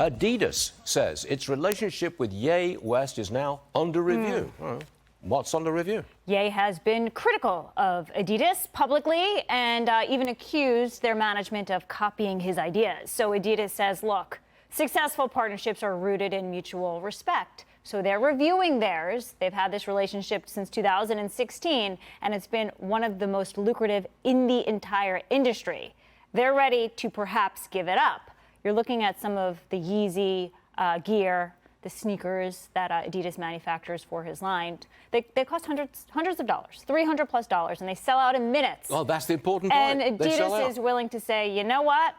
Adidas says its relationship with Ye West is now under review. What's under review? Ye has been critical of Adidas publicly and even accused their management of copying his ideas. So Adidas says, look, successful partnerships are rooted in mutual respect. So they're reviewing theirs. They've had this relationship since 2016, and it's been one of the most lucrative in the entire industry. They're ready to perhaps give it up. You're looking at some of the Yeezy gear, the sneakers that Adidas manufactures for his line. They cost hundreds of dollars, $300+, and they sell out in minutes. Well, that's the important point. And Adidas is willing to say, you know what?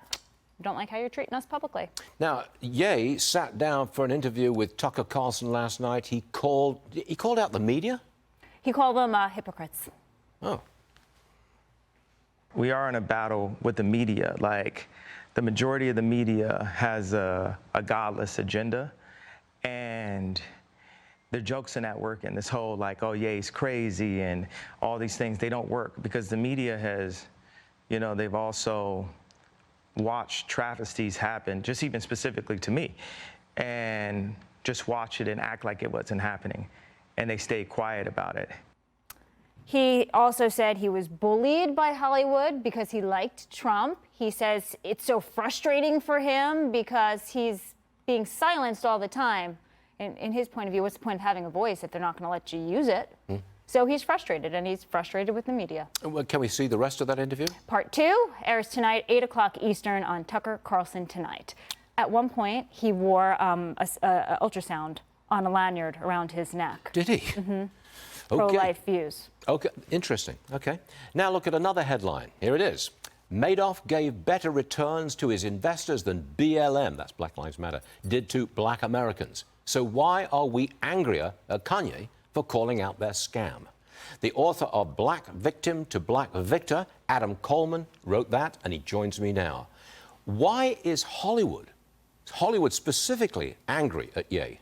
I don't like how you're treating us publicly. Now, Ye sat down for an interview with Tucker Carlson last night. He called out the media? He called them hypocrites. Oh. We are in a battle with the media. Like, the majority of the media has a godless agenda, and their jokes are not working. This whole, like, oh, yeah, he's crazy, and all these things, they don't work because the media has, you know, they've also watched travesties happen, just even specifically to me, and just watch it and act like it wasn't happening, and they stay quiet about it. He also said he was bullied by Hollywood because he liked Trump. He says it's so frustrating for him because he's being silenced all the time. In his point of view, what's the point of having a voice if they're not going to let you use it? So he's frustrated, and he's frustrated with the media. Well, can we see the rest of that interview? Part 2 airs tonight, 8 o'clock Eastern on Tucker Carlson Tonight. At one point, he wore a ultrasound on a lanyard around his neck. Did he? Mm-hmm. Okay. Pro-life views. Okay, interesting. Okay. Now look at another headline. Here it is. Madoff gave better returns to his investors than BLM, that's Black Lives Matter, did to black Americans. So why are we angrier at Kanye for calling out their scam? The author of Black Victim to Black Victor, Adam Coleman, wrote that, and he joins me now. Why is Hollywood specifically, angry at Ye?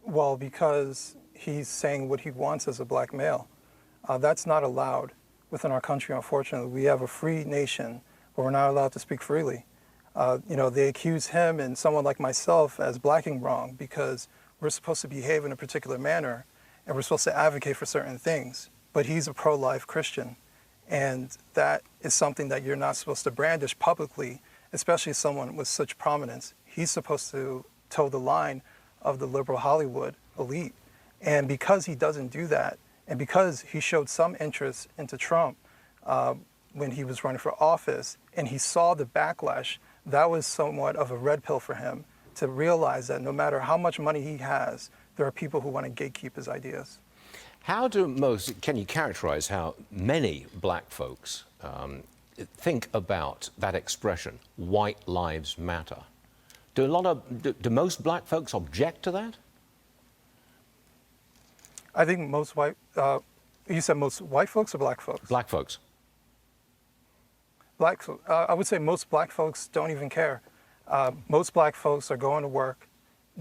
Well, because he's saying what he wants as a black male. That's not allowed within our country, unfortunately. We have a free nation, but we're not allowed to speak freely. You know, they accuse him and someone like myself as blacking wrong because we're supposed to behave in a particular manner and we're supposed to advocate for certain things. But he's a pro-life Christian, and that is something that you're not supposed to brandish publicly, especially someone with such prominence. He's supposed to toe the line of the liberal Hollywood elite. And because he doesn't do that, and because he showed some interest into Trump when he was running for office, and he saw the backlash, that was somewhat of a red pill for him to realize that no matter how much money he has, there are people who want to gatekeep his ideas. Can you characterize how many black folks think about that expression, white lives matter? Do most black folks object to that? I think most white, you said most white folks or black folks? Black folks. I would say most black folks don't even care. Most black folks are going to work,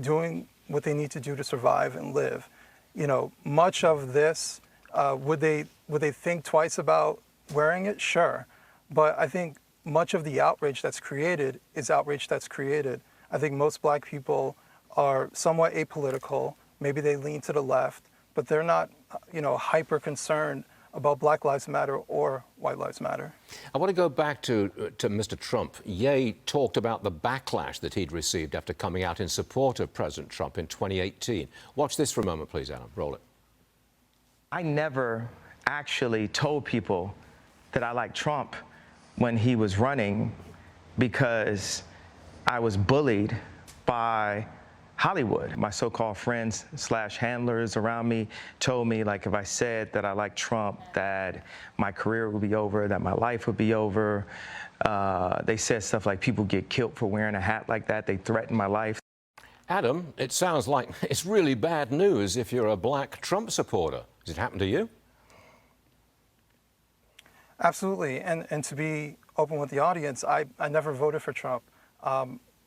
doing what they need to do to survive and live. You know, much of this, would they think twice about wearing it? Sure. But I think much of the outrage that's created is outrage that's created. I think most black people are somewhat apolitical. Maybe they lean to the left, but they're not, you know, hyper concerned about Black Lives Matter or White Lives Matter. I want to go back to Mr. Trump. Ye talked about the backlash that he'd received after coming out in support of President Trump in 2018. Watch this for a moment, please, Adam. Roll it. I never actually told people that I liked Trump when he was running because I was bullied by Hollywood. My so-called friends / handlers around me told me, like, if I said that I liked Trump, that my career would be over, that my life would be over. They said stuff like people get killed for wearing a hat like that. They threatened my life. Adam, it sounds like it's really bad news if you're a black Trump supporter. Has it happened to you? Absolutely. And to be open with the audience, I never voted for Trump.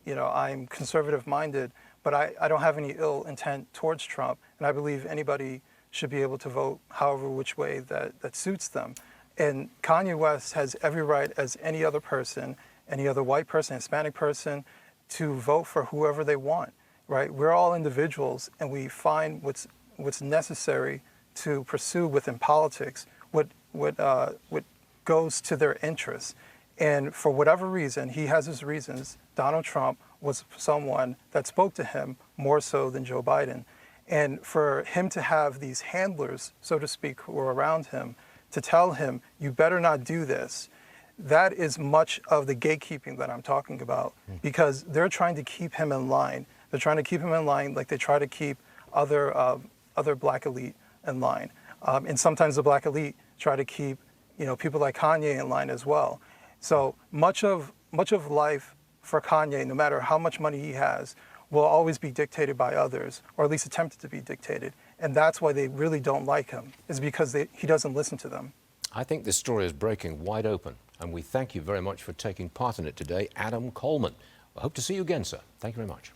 You know, I'm conservative-minded, but I don't have any ill intent towards Trump, and I believe anybody should be able to vote however which way that suits them. And Kanye West has every right as any other person, any other white person, Hispanic person, to vote for whoever they want, right? We're all individuals, and we find what's necessary to pursue within politics, what goes to their interests. And for whatever reason, he has his reasons. Donald Trump was someone that spoke to him more so than Joe Biden. And for him to have these handlers, so to speak, who are around him, to tell him, you better not do this, that is much of the gatekeeping that I'm talking about, because they're trying to keep him in line. They're trying to keep him in line like they try to keep other black elite in line. And sometimes the black elite try to keep, people like Kanye in line as well. So much of life for Kanye, no matter how much money he has, will always be dictated by others, or at least attempted to be dictated. And that's why they really don't like him, is because he doesn't listen to them. I think this story is breaking wide open, and we thank you very much for taking part in it today, Adam Coleman. I hope to see you again, sir. Thank you very much.